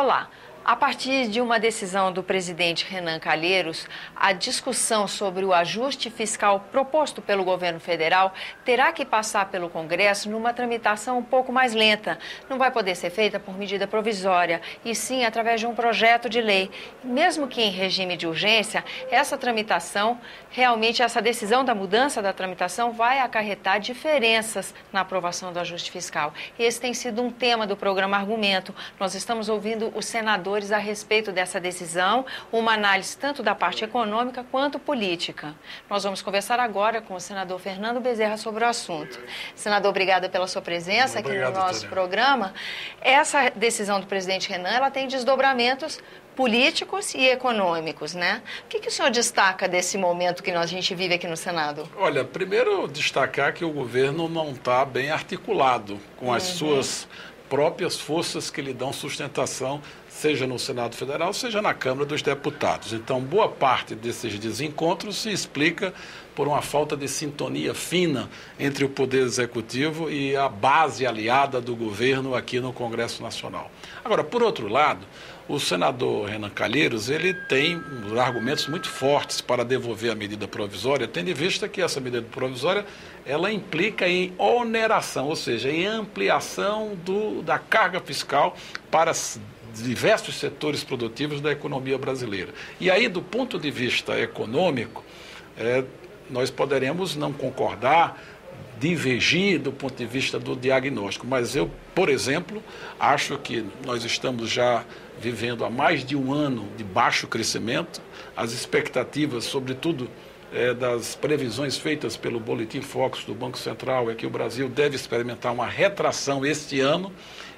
Olá. A partir de uma decisão do presidente Renan Calheiros, a discussão sobre o ajuste fiscal proposto pelo governo federal terá que passar pelo Congresso numa tramitação um pouco mais lenta. Não vai poder ser feita por medida provisória, e sim através de um projeto de lei. Mesmo que em regime de urgência, essa tramitação, realmente essa decisão da mudança da tramitação vai acarretar diferenças na aprovação do ajuste fiscal. Esse tem sido um tema do programa Argumento. Nós estamos ouvindo os senadores a respeito dessa decisão, uma análise tanto da parte econômica quanto política. Nós vamos conversar agora com o senador Fernando Bezerra sobre o assunto. Senador, obrigada pela sua presença aqui no nosso programa. Essa decisão do presidente Renan, ela tem desdobramentos políticos e econômicos, né? O que o senhor destaca desse momento que a gente vive aqui no Senado? Olha, primeiro destacar que o governo não está bem articulado com as suas próprias forças que lhe dão sustentação, seja no Senado Federal, seja na Câmara dos Deputados. Então, boa parte desses desencontros se explica por uma falta de sintonia fina entre o Poder Executivo e a base aliada do governo aqui no Congresso Nacional. Agora, por outro lado, o senador Renan Calheiros, ele tem argumentos muito fortes para devolver a medida provisória, tendo em vista que essa medida provisória, ela implica em oneração, ou seja, em ampliação da carga fiscal para diversos setores produtivos da economia brasileira. E aí, do ponto de vista econômico, nós poderemos não concordar, divergir do ponto de vista do diagnóstico, mas eu, por exemplo, acho que nós estamos já vivendo há mais de um ano de baixo crescimento. As expectativas, sobretudo das previsões feitas pelo Boletim Focus do Banco Central, é que o Brasil deve experimentar uma retração este ano,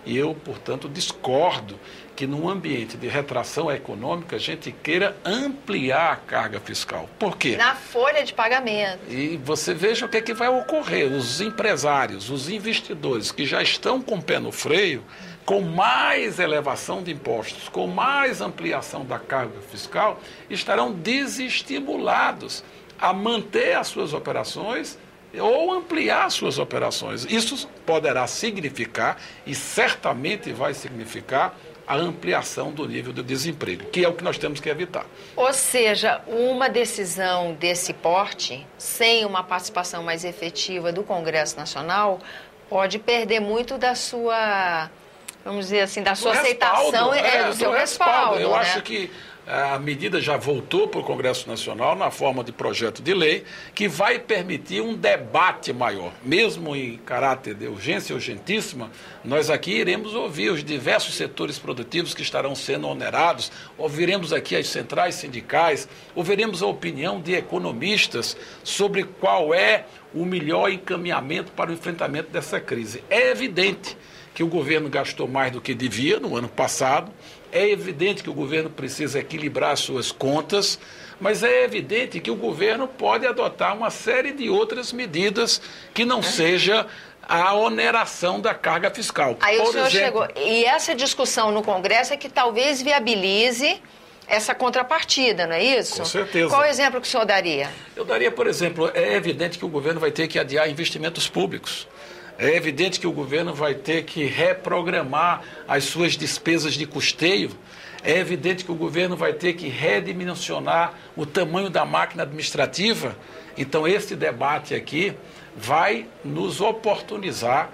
e eu, portanto, discordo que num ambiente de retração econômica a gente queira ampliar a carga fiscal. Por quê? Na folha de pagamento. E você veja o que é que vai ocorrer. Os empresários, os investidores que já estão com o pé no freio, com mais elevação de impostos, com mais ampliação da carga fiscal, estarão desestimulados a manter as suas operações ou ampliar suas operações. Isso poderá significar, e certamente vai significar, a ampliação do nível do desemprego, que é o que nós temos que evitar. Ou seja, uma decisão desse porte, sem uma participação mais efetiva do Congresso Nacional, pode perder muito da sua, vamos dizer assim, da sua aceitação, do seu respaldo. Eu acho que a medida já voltou para o Congresso Nacional na forma de projeto de lei, que vai permitir um debate maior. Mesmo em caráter de urgência urgentíssima, nós aqui iremos ouvir os diversos setores produtivos que estarão sendo onerados, ouviremos aqui as centrais sindicais, ouviremos a opinião de economistas sobre qual é o melhor encaminhamento para o enfrentamento dessa crise. É evidente que o governo gastou mais do que devia no ano passado, é evidente que o governo precisa equilibrar as suas contas, mas é evidente que o governo pode adotar uma série de outras medidas que não seja a oneração da carga fiscal. Aí o senhor chegou. E essa discussão no Congresso é que talvez viabilize essa contrapartida, não é isso? Com certeza. Qual o exemplo que o senhor daria? Eu daria, por exemplo, é evidente que o governo vai ter que adiar investimentos públicos. É evidente que o governo vai ter que reprogramar as suas despesas de custeio. É evidente que o governo vai ter que redimensionar o tamanho da máquina administrativa. Então, esse debate aqui vai nos oportunizar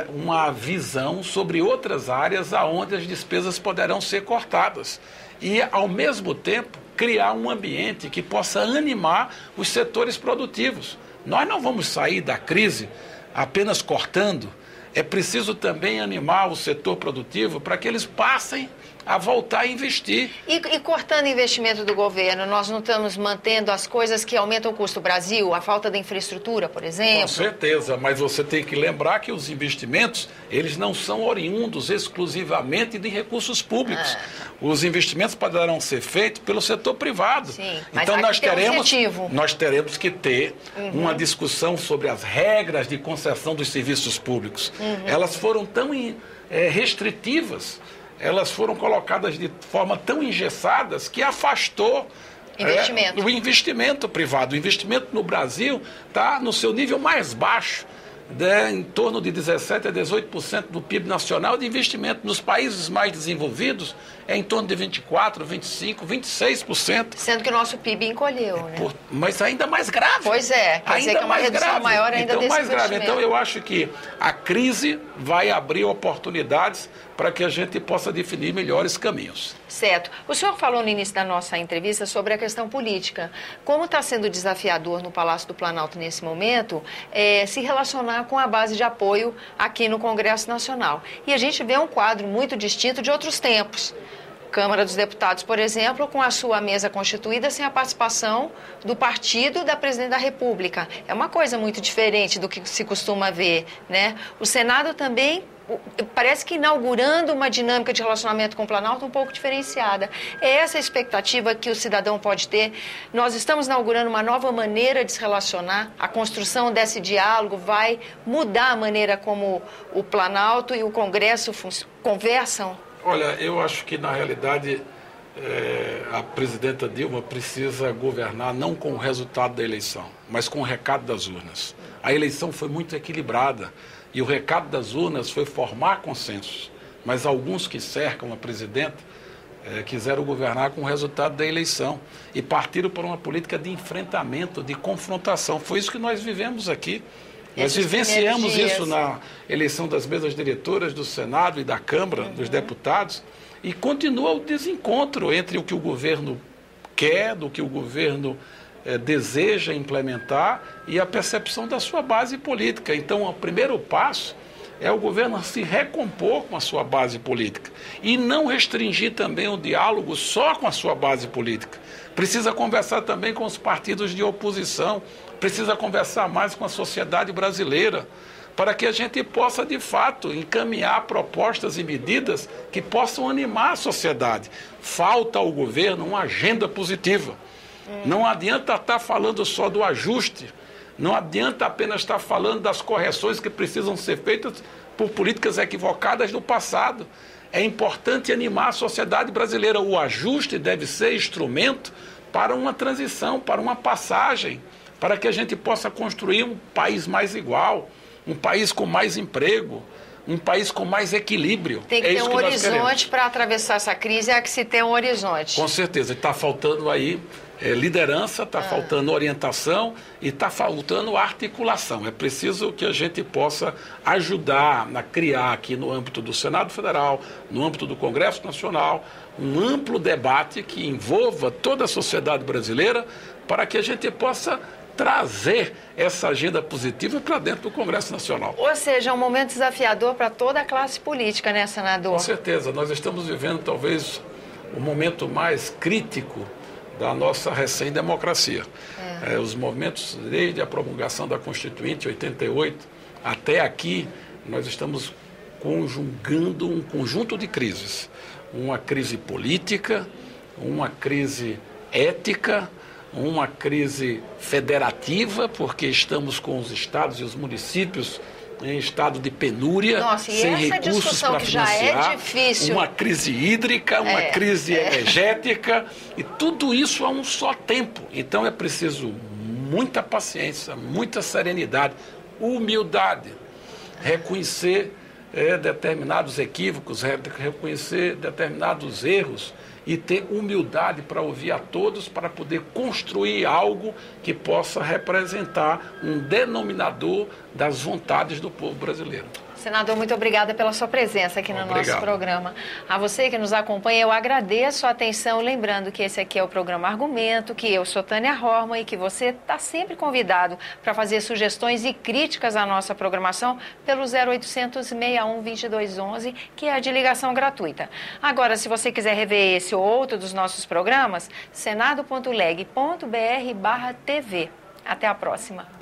uma visão sobre outras áreas onde as despesas poderão ser cortadas. E, ao mesmo tempo, criar um ambiente que possa animar os setores produtivos. Nós não vamos sair da crise apenas cortando. É preciso também animar o setor produtivo para que eles passem a voltar a investir. E cortando investimento do governo, nós não estamos mantendo as coisas que aumentam o custo do Brasil, a falta de infraestrutura, por exemplo? Com certeza, mas você tem que lembrar que os investimentos, eles não são oriundos exclusivamente de recursos públicos. Os investimentos poderão ser feitos pelo setor privado. Sim, mas então nós teremos que ter uma discussão sobre as regras de concessão dos serviços públicos. Elas foram tão restritivas, elas foram colocadas de forma tão engessadas que afastou o investimento privado. O investimento no Brasil está no seu nível mais baixo em torno de 17% a 18% do PIB nacional de investimento. Nos países mais desenvolvidos, é em torno de 24%, 25%, 26%. Sendo que o nosso PIB encolheu, né? Mas ainda mais grave. Pois é, quer dizer que é uma redução maior ainda desse mais grave. investimento. Então, eu acho que a crise vai abrir oportunidades para que a gente possa definir melhores caminhos. Certo. O senhor falou no início da nossa entrevista sobre a questão política. Como está sendo desafiador no Palácio do Planalto nesse momento se relacionar com a base de apoio aqui no Congresso Nacional. E a gente vê um quadro muito distinto de outros tempos. Câmara dos Deputados, por exemplo, com a sua mesa constituída sem a participação do partido da Presidente da República. É uma coisa muito diferente do que se costuma ver, né? O Senado também parece que inaugurando uma dinâmica de relacionamento com o Planalto um pouco diferenciada. É essa a expectativa que o cidadão pode ter. Nós estamos inaugurando uma nova maneira de se relacionar. A construção desse diálogo vai mudar a maneira como o Planalto e o Congresso conversam? Olha, eu acho que, na realidade, a presidenta Dilma precisa governar não com o resultado da eleição, mas com o recado das urnas. A eleição foi muito equilibrada. E o recado das urnas foi formar consensos. Mas alguns que cercam a presidenta quiseram governar com o resultado da eleição e partiram por uma política de enfrentamento, de confrontação. Foi isso que nós vivemos aqui. Nós vivenciamos isso na eleição das mesas diretoras do Senado e da Câmara dos Deputados. E continua o desencontro entre o que o governo quer, do que o governo deseja implementar e a percepção da sua base política. Então, o primeiro passo é o governo se recompor com a sua base política e não restringir também o diálogo só com a sua base política. Precisa conversar também com os partidos de oposição, precisa conversar mais com a sociedade brasileira, para que a gente possa, de fato, encaminhar propostas e medidas que possam animar a sociedade. Falta ao governo uma agenda positiva. Não adianta estar falando só do ajuste, não adianta apenas estar falando das correções que precisam ser feitas por políticas equivocadas do passado. É importante animar a sociedade brasileira. O ajuste deve ser instrumento para uma transição, para uma passagem, para que a gente possa construir um país mais igual, um país com mais emprego, um país com mais equilíbrio. Tem que ter um horizonte para atravessar essa crise, é que se tem um horizonte. Com certeza, está faltando aí liderança, está faltando orientação e está faltando articulação. É preciso que a gente possa ajudar a criar aqui no âmbito do Senado Federal, no âmbito do Congresso Nacional, um amplo debate que envolva toda a sociedade brasileira para que a gente possa trazer essa agenda positiva para dentro do Congresso Nacional. Ou seja, é um momento desafiador para toda a classe política, né, senador? Com certeza. Nós estamos vivendo talvez o momento mais crítico da nossa recém-democracia. Os momentos, desde a promulgação da Constituinte, 88, até aqui, nós estamos conjugando um conjunto de crises. Uma crise política, uma crise ética, uma crise federativa, porque estamos com os estados e os municípios em estado de penúria, sem recursos para financiar, uma crise hídrica, uma crise energética, e tudo isso a um só tempo. Então é preciso muita paciência, muita serenidade, humildade, reconhecer determinados equívocos, reconhecer determinados erros e ter humildade para ouvir a todos, para poder construir algo que possa representar um denominador das vontades do povo brasileiro. Senador, muito obrigada pela sua presença aqui no nosso programa. A você que nos acompanha, eu agradeço a atenção, lembrando que esse aqui é o programa Argumento, que eu sou Tânia Horma e que você está sempre convidado para fazer sugestões e críticas à nossa programação pelo 0800 61 2211, que é a de ligação gratuita. Agora, se você quiser rever esse ou outro dos nossos programas, senado.leg.br/TV. Até a próxima.